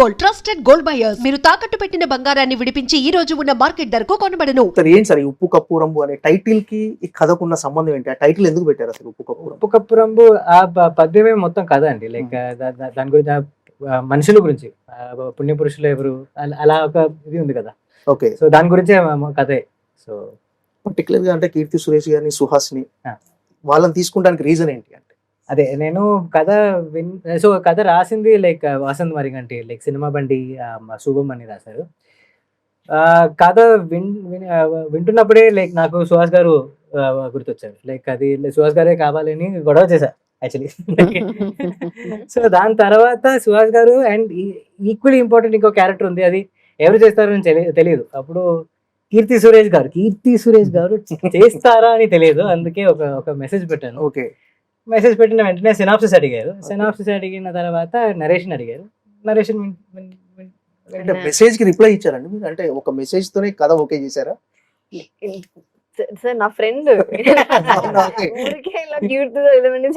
Gold, trusted gold buyers. మీరు తాకట్టు పెట్టిన బంగారాన్ని విడిపించి ఈ రోజు ఉన్న మార్కెట్ ధరకు కొనబడను. సార్ ఏంటి సార్ ఈ ఉప్పు కప్పురంబు అనే టైటిల్ కి ఈ కథకున్న సంబంధం ఏంటి? ఆ టైటిల్ ఎందుకు పెట్టారు అసలు ఉప్పు కప్పురం? ఉప్పు కప్పు రంబు ఆ పద్యమే మొత్తం కథ అండి. లైక్ దాని గురించి మనుషుల గురించి, పుణ్య పురుషులు ఎవరు అలా ఒక ఇది ఉంది కదా. ఓకే, సో దాని గురించే కథే. సో పర్టికులర్ గా అంటే కీర్తి సురేష్ గారిని, సుహాస్ని వాళ్ళని తీసుకుంటానికి రీజన్ ఏంటి అంటే? అదే నేను కథ రాసింది like Vasant Mariganti, like cinema బండి శుభం అని రాశారు. కథ వింటున్నప్పుడే లైక్ నాకు సుహాస్ గారు గుర్తొచ్చారు. లైక్ అది సుహాస్ గారే కావాలని గొడవ చేశారు యాక్చువల్లీ. సో దాని తర్వాత సుహాస్ గారు అండ్ ఈక్వల్లీ ఇంపార్టెంట్ ఇంకో క్యారెక్టర్ ఉంది, అది ఎవరు చేస్తారని తెలియదు. అప్పుడు కీర్తి సురేష్ గారు చేస్తారా అని తెలియదు, అందుకే ఒక మెసేజ్ పెట్టాను. ఓకే, మెసేజ్ పెట్టిన వెంటనే సినాప్సిస్ అడిగారు. సినాప్సిస్ అడిగిన తర్వాత నరేషన్ అడిగారు. నరేషన్ అంటే మెసేజ్ కి రిప్లై ఇచ్చారండి మీరు? అంటే ఒక మెసేజ్ తోనే కథ ఓకే చేశారా? సార్ నా ఫ్రెండ్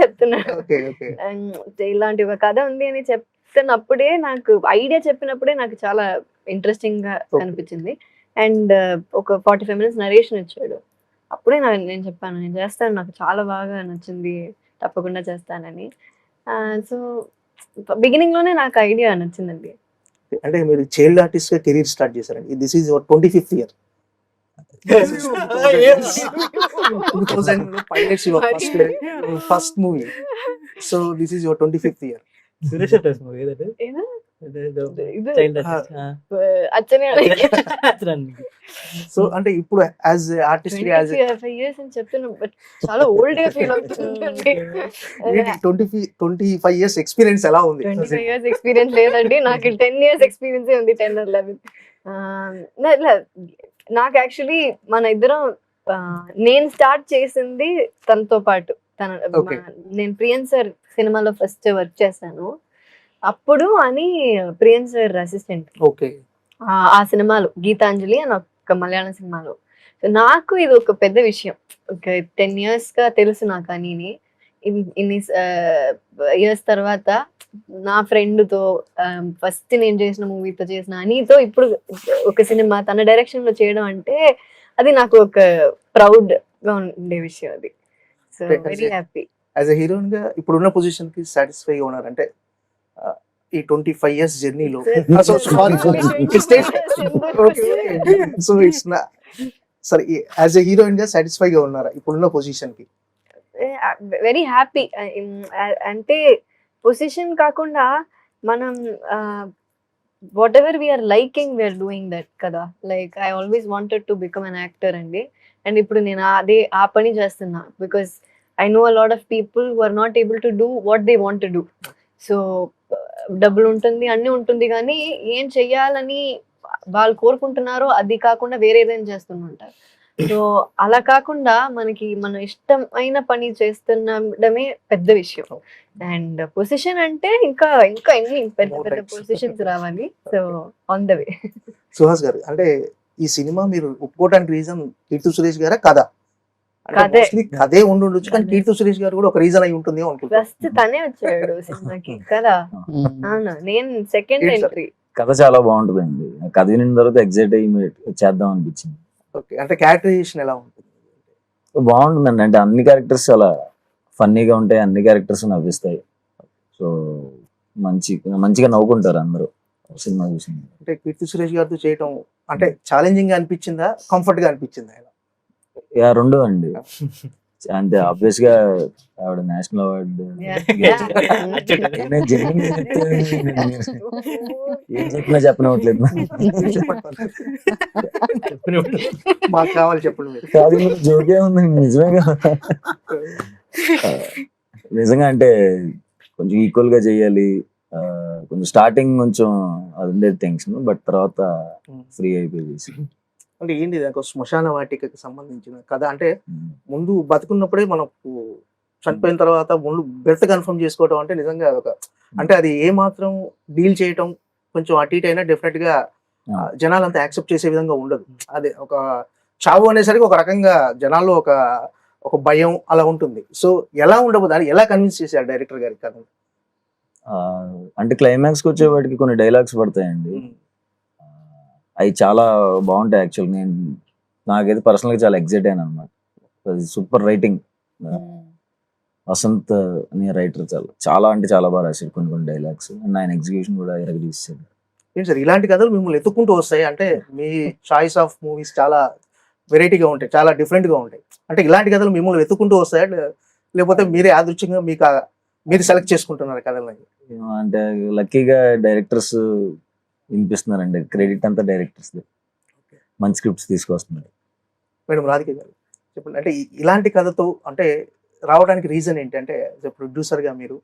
చెప్తున్నాడు ఇలాంటి ఒక కథ ఉంది అని చెప్తున్నప్పుడే, నాకు ఐడియా చెప్పినప్పుడే నాకు చాలా ఇంట్రెస్టింగ్ గా అనిపించింది. అండ్ ఒక 45 minutes నరేషన్ ఇచ్చాడు. అప్పుడే నేను చెప్పాను నేను చేస్తాను, నాకు చాలా బాగా నచ్చింది, తప్పకుండా చేస్తానని. సో బిగినింగ్ లోనే నాకు ఐడియా నచ్చిందండి. అంటే మీరు చైల్డ్ ఆర్టిస్ట్ గా కెరీర్ స్టార్ట్ చేశారండి. This is your 25th year. 2000 pilots your first movie. So this is your 25th year. Suresh అట్టాస్ మూవీ ఏదంటే చైల్డ్ సో అంటే ఇప్పుడు యాజ్ ఆర్టిస్ట్ యాజ్ 25 years అని చెప్తున్నా, బట్ చాలా ఓల్డ్ గా ఫీల్ అవుతుంది. 25 years ఎక్స్పీరియన్స్ ఎలా ఉంది? 25 years ఎక్స్పీరియన్స్ లేదండి, నాకు 10 years ఎక్స్పీరియన్స్ ఉంది. 10 or 11. నాకు యాక్చువల్లీ మన ఇద్దరం నేను స్టార్ట్ చేసింది తనతో పాటు. నేను ప్రియన్ సార్ సినిమాలో ఫస్ట్ వర్క్ చేశాను అప్పుడు అని. ప్రియన్ సార్ అసిస్టెంట్ ఆ సినిమాలో గీతాంజలి అని ఒక మలయాళం సినిమాలో. నాకు ఇది ఒక పెద్ద విషయం. ఒక 10 years గా తెలుసు నాకు అని. ఇన్ని ఇయర్స్ తర్వాత నా ఫ్రెండ్ తో ఫస్ట్ నేను చేసిన మూవీతో చేసిన అనితో ఇప్పుడు ఒక సినిమా తన డైరెక్షన్ లో చేయడం అంటే అది నాకు ఒక ప్రౌడ్ గా ఉండే విషయం అది. So very happy. As a heroine గా ఇప్పుడున్న పొజిషన్ కి సాటిస్ఫై గా ఉన్నారంటే ఈ 25 years జర్నీలో? సో ఇట్స్ సరే, యాజ్ ఎ హీరోయిన్ గా సాటిస్ఫై గా ఉన్నారా ఇప్పుడున్న పొజిషన్ కి? Very happy. అంటే పొజిషన్ కాకుండా మనం whatever we're liking we're doing that కదా. Like I always wanted to become an actor అండి. అండ్ ఇప్పుడు నేను ఆ పని చేస్తున్నా because I know a lot of people who are not able to do what they want to do. So డబ్బులు ఉంటుంది, అన్ని ఉంటుంది, కానీ ఏం చెయ్యాలని వాళ్ళు కోరుకుంటున్నారో అది కాకుండా వేరే ఏదైనా చేస్తుంటారు. సో అలా కాకుండా మనకి మన ఇష్టమైన పని చేస్తుండడమే పెద్ద విషయం. అండ్ పొజిషన్ అంటే ఇంకా ఇంకా ఎన్ని పెద్ద పెద్ద పొజిషన్స్ రావాలి. So on the way. Suhas గారు, అంటే ఈ సినిమా మీరు ఒప్పుకోవడానికి రీజన్ కీర్తి సురేష్ గారా కథ? కథే ఉండొచ్చు, కానీ కీర్తి సురేష్ గారు కూడా ఒక రీజన్ అయి ఉంటుంది అనుకుంటా. ఫస్ట్ తనే వచ్చాడు సినిమాకి కదా. అవును, నేను సెకండ్ ఎంట్రీ. కథ చాలా బాగుంటుందండి. కథ వినిన తర్వాత ఎగ్జైట్ అయ్యి చేద్దాం అనిపించింది. ఓకే, అంటే క్యారెక్టరైజేషన్ ఎలా ఉంటుంది? బాగుంటుందండి. అంటే అన్ని క్యారెక్టర్స్ చాలా ఫన్నీగా ఉంటాయి, అన్ని క్యారెక్టర్స్ నవ్విస్తాయి. సో మంచిగా నవ్వుకుంటారు అందరూ సినిమా చూసింది. అంటే కీర్తి సురేష్ గారితో చేయటం అంటే ఛాలెంజింగ్ గా అనిపించిందా, కంఫర్ట్ గా అనిపించిందా? రెండు అండి. అంటే ఆబ్వియస్ గా ఆవిడ నేషనల్ అవార్డు ఏం చెప్పినా చెప్పనవట్లేదు. మాకు కావాలి చెప్పండి. జోకే ఉందండి, నిజమేగా. నిజంగా అంటే కొంచెం ఈక్వల్ గా చెయ్యాలి. కొంచెం స్టార్టింగ్ కొంచెం అది ఉండేది టెన్షన్, బట్ తర్వాత ఫ్రీ అయిపోయేసి. అంటే ఏంటి శ్మశాన వాటికకి సంబంధించిన కథ? అంటే ముందు బతుకున్నప్పుడే మనకు చనిపోయిన తర్వాత ముందు బెర్త్ కన్ఫర్మ్ చేసుకోవటం అంటే నిజంగా ఒక అంటే అది ఏ మాత్రం డీల్ చేయటం కొంచెం అటు ఇటు అయినా డెఫినెట్ గా జనాలు అంతా యాక్సెప్ట్ చేసే విధంగా ఉండదు. అదే ఒక చావు అనేసరికి ఒక రకంగా జనాల్లో ఒక భయం అలా ఉంటుంది. సో ఎలా ఉండబోదు అని ఎలా కన్విన్స్ చేశారు డైరెక్టర్ గారికి కథ? అంటే క్లైమాక్స్కి వచ్చేవాడికి కొన్ని డైలాగ్స్ పడతాయండి. అవి చాలా బాగుంటాయి యాక్చువల్. నాకైతే పర్సనల్గా చాలా ఎగ్జైట్ అయ్యాను అనమాట. అది సూపర్ రైటింగ్. వసంత్ అనే రైటర్ చాలా అంటే చాలా బాగా రాశాడు కొన్ని డైలాగ్స్. అండ్ ఆయన ఎగ్జిక్యూషన్ కూడా ఎరగదీశాడు. ఏంటి సార్ ఇలాంటి కథలు మిమ్మల్ని ఎత్తుకుంటూ వస్తాయి? అంటే మీ చాయిస్ ఆఫ్ మూవీస్ చాలా వెరైటీగా ఉంటాయి, చాలా డిఫరెంట్గా ఉంటాయి. అంటే ఇలాంటి కథలు మిమ్మల్ని వెతుక్కుంటూ వస్తాయా, లేకపోతే మీరే యాదృచ్ఛికంగా మీరు సెలెక్ట్ చేసుకుంటున్నారు కథలని? అంటే లక్కీగా డైరెక్టర్స్ వినిపిస్తున్నారండి. క్రెడిట్ అంతా డైరెక్టర్స్. మంచి స్క్రిప్ట్స్ తీసుకొస్తున్నారు. మేడం రాధిక గారు చెప్పండి, అంటే ఇలాంటి కథతో అంటే రావడానికి రీజన్ ఏంటి? అంటే ప్రొడ్యూసర్గా మీరు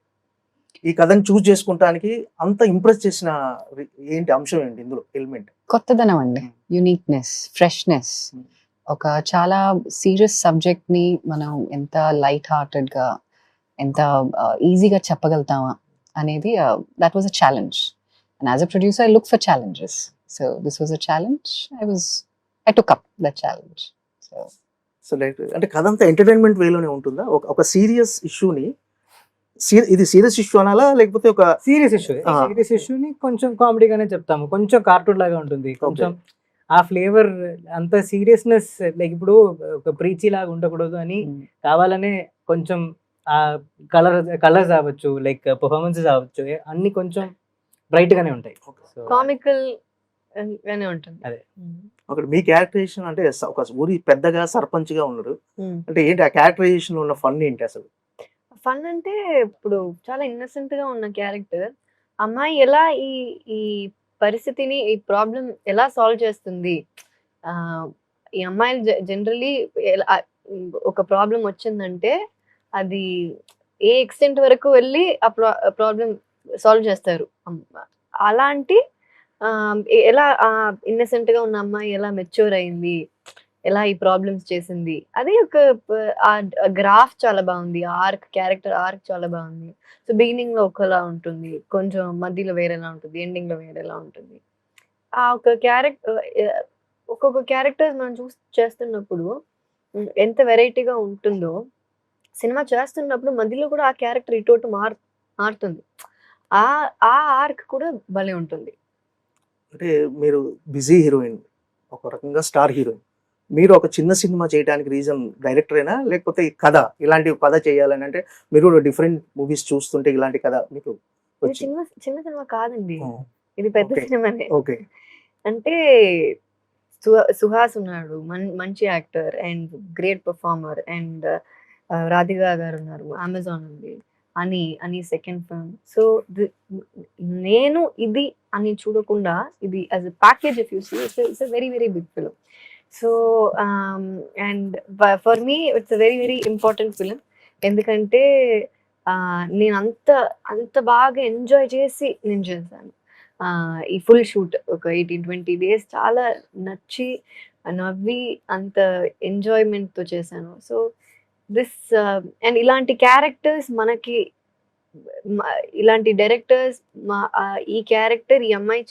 ఈ కథను చూస్ చేసుకుంటానికి అంత ఇంప్రెస్ చేసిన ఏంటి అంశం ఏంటి ఇందులో ఎలిమెంట్? కొత్తదనం అండి, యునిక్నెస్, ఫ్రెష్నెస్. ఒక చాలా సీరియస్ సబ్జెక్ట్ ని మనం ఎంత లైట్ హార్టెడ్ గా, ఎంత ఈజీగా చెప్పగలుగుతామా అనేది that was a challenge. And as a producer I look for challenges. So this was a challenge. I took up that challenge. So like అంటే కథ అంతా ఎంటర్టైన్మెంట్ వేలోనే ఉంటుందా? ఒక సీరియస్ ఇష్యూని ఇది సీరియస్ ఇష్యూ అనాలా, లేకపోతే ఒక సీరియస్ ఇష్యూని కొంచెం కామెడీగానే చెప్తాము, కొంచెం కార్టూన్ లాగా ఉంటుంది, కొంచెం ఆ ఫ్లేవర్ అంత సీరియస్నెస్ లైక్ ఇప్పుడు ఒక ప్రీచీ లాగా ఉండకూడదు అని కావాలనే కొంచెం ఆ కలర్స్ అవ్వచ్చు, లైక్ పర్ఫార్మెన్సెస్ అవ్వచ్చు, అన్ని కొంచెం బ్రైట్ గానే ఉంటాయి. కామికల్ గానే ఉంటుంది. అదే ఒకటి మీ క్యారెక్టరైజేషన్ అంటే ఒక ఊరి పెద్దగా సర్పంచ్ గా ఉన్నారు. అంటే ఏంటి ఆ క్యారెక్టరైజేషన్ ఉన్న ఫన్ ఏంటి అసలు? ఫన్ అంటే ఇప్పుడు చాలా ఇన్నసెంట్ గా ఉన్న క్యారెక్టర్ అమ్మాయి ఎలా ఈ ఈ పరిస్థితిని, ఈ ప్రాబ్లం ఎలా సాల్వ్ చేస్తుంది. ఈ అమ్మాయిలు జనరలీ ఒక ప్రాబ్లం వచ్చిందంటే అది ఏ ఎక్స్టెంట్ వరకు వెళ్ళి ఆ ప్రాబ్లం సాల్వ్ చేస్తారు. అలాంటి ఎలా ఇన్నసెంట్ గా ఉన్న అమ్మాయి ఎలా మెచ్యూర్ అయింది, ఎలా ఈ ప్రాబ్లమ్స్ చేసింది, అది ఒక గ్రాఫ్ చాలా బాగుంది. క్యారెక్టర్ ఆర్క్ చాలా బాగుంది. సో బిగినింగ్ లో ఒకలా ఉంటుంది, కొంచెం మధ్యలో వేరేలా ఉంటుంది, ఎండింగ్ లో వేరేలా ఉంటుంది. ఆ ఒక ఒక్కొక్క క్యారెక్టర్ మనం చేస్తున్నప్పుడు ఎంత వెరైటీగా ఉంటుందో, సినిమా చేస్తున్నప్పుడు మధ్యలో కూడా ఆ క్యారెక్టర్ ఇటు మారుతుంది. ఆ ఆర్క్ కూడా భలే ఉంటుంది. అంటే మీరు బిజీ హీరోయిన్, ఒక రకంగా స్టార్ హీరోయిన్. మీరు ఒక చిన్న సినిమా చేయడానికి రీజన్ డైరెక్టరేనా, లేకపోతే ఈ కథ ఇలాంటి కథ చేయాలని? అంటే మీరు డిఫరెంట్ మూవీస్ చూస్తుంటే ఇలాంటి కథ మీకు ఇది చిన్న సినిమా కాదండి, ఇది పెద్ద సినిమానే. ఓకే. అంటే సుహాస్ ఉన్నాడు, మంచి actor and great performer. And Radhika గారు ఉన్నారు, అమెజాన్ ఉంది. అని సెకండ్ ఫిల్మ్. సో నేను ఇది అని చూడకుండా ఇది as a package if you see it's a very very big film. So and for me it's a very very important film. ఎందుకంటే నేను అంత బాగా ఎంజాయ్ చేసి నేను చేశాను. ఈ ఫుల్ షూట్ ఒక 18-20 days చాలా నచ్చి నవ్వి అంత ఎంజాయ్మెంట్తో చేశాను. సో అండ్ ఇలాంటి క్యారెక్టర్స్ మనకి, ఇలాంటి డైరెక్టర్స్ ఈ క్యారెక్టర్ ఈ అమ్మాయి